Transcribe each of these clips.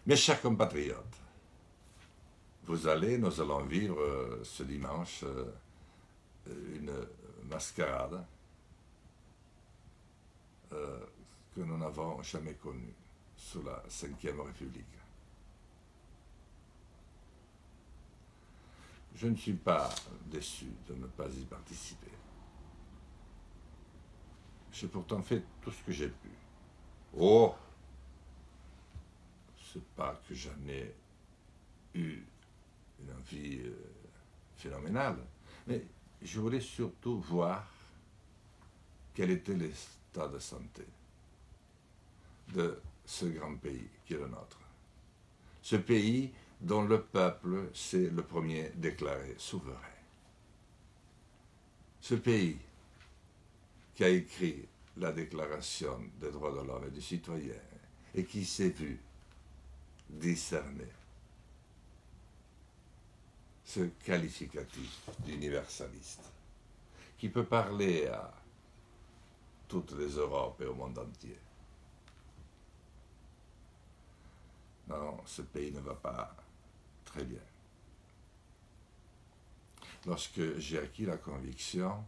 Mes chers compatriotes, nous allons vivre ce dimanche une mascarade que nous n'avons jamais connue sous la Ve République. Je ne suis pas déçu de ne pas y participer. J'ai pourtant fait tout ce que j'ai pu. Oh, c'est pas que j'en ai eu une envie phénoménale, mais je voulais surtout voir quel était l'état de santé de ce grand pays qui est le nôtre. Ce pays dont le peuple s'est le premier déclaré souverain. Ce pays qui a écrit la Déclaration des droits de l'homme et du citoyen et qui s'est vu discerner ce qualificatif d'universaliste qui peut parler à toutes les Europes et au monde entier. Non, ce pays ne va pas très bien. Lorsque j'ai acquis la conviction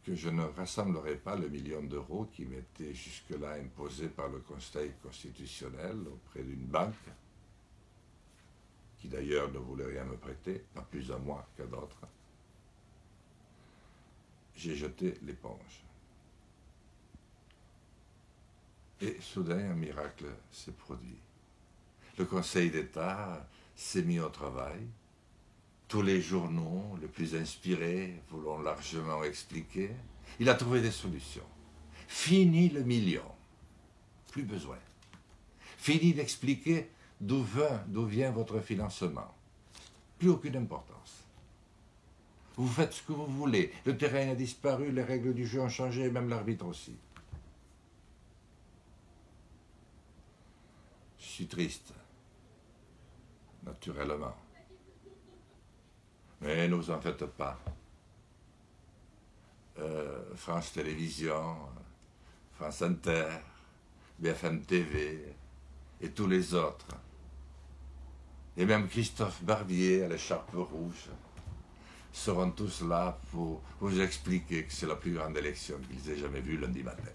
que je ne rassemblerai pas le million d'euros qui m'était jusque-là imposé par le Conseil constitutionnel auprès d'une banque, qui d'ailleurs ne voulait rien me prêter, pas plus à moi qu'à d'autres, j'ai jeté l'éponge. Et soudain, un miracle s'est produit. Le Conseil d'État s'est mis au travail. Tous les journaux les plus inspirés vous l'ont largement expliqué. Il a trouvé des solutions. Fini le million. Plus besoin. Fini d'expliquer d'où vient votre financement. Plus aucune importance. Vous faites ce que vous voulez. Le terrain a disparu, les règles du jeu ont changé, même l'arbitre aussi. Je suis triste. Naturellement. Mais ne vous en faites pas. France Télévisions, France Inter, BFM TV et tous les autres, et même Christophe Barbier à l'écharpe rouge, seront tous là pour vous expliquer que c'est la plus grande élection qu'ils aient jamais vue lundi matin.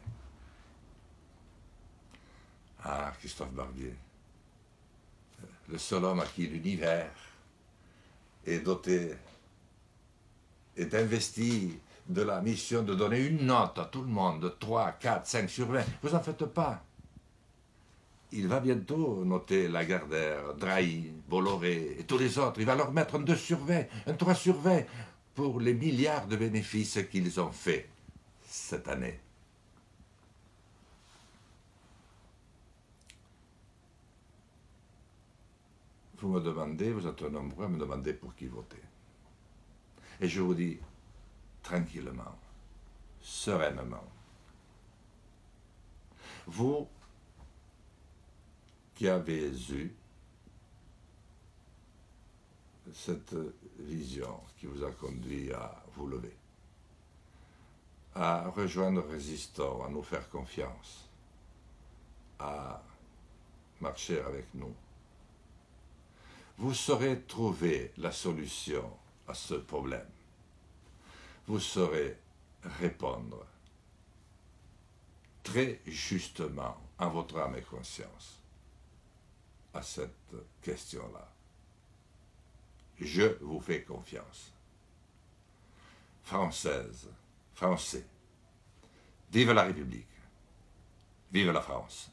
Ah, Christophe Barbier, le seul homme à qui l'univers est doté, est investi de la mission de donner une note à tout le monde, de 3, 4, 5 sur 20. Vous en faites pas. Il va bientôt noter Lagardère, Drahi, Bolloré et tous les autres. Il va leur mettre un 2 sur 20, un 3 sur 20 pour les milliards de bénéfices qu'ils ont faits cette année. Vous me demandez, vous êtes nombreux à me demander pour qui voter. Et je vous dis tranquillement, sereinement, vous qui avez eu cette vision qui vous a conduit à vous lever, à rejoindre Résistons, à nous faire confiance, à marcher avec nous, vous saurez trouver la solution à ce problème. Vous saurez répondre très justement en votre âme et conscience à cette question-là. Je vous fais confiance. Française, Français, vive la République, vive la France.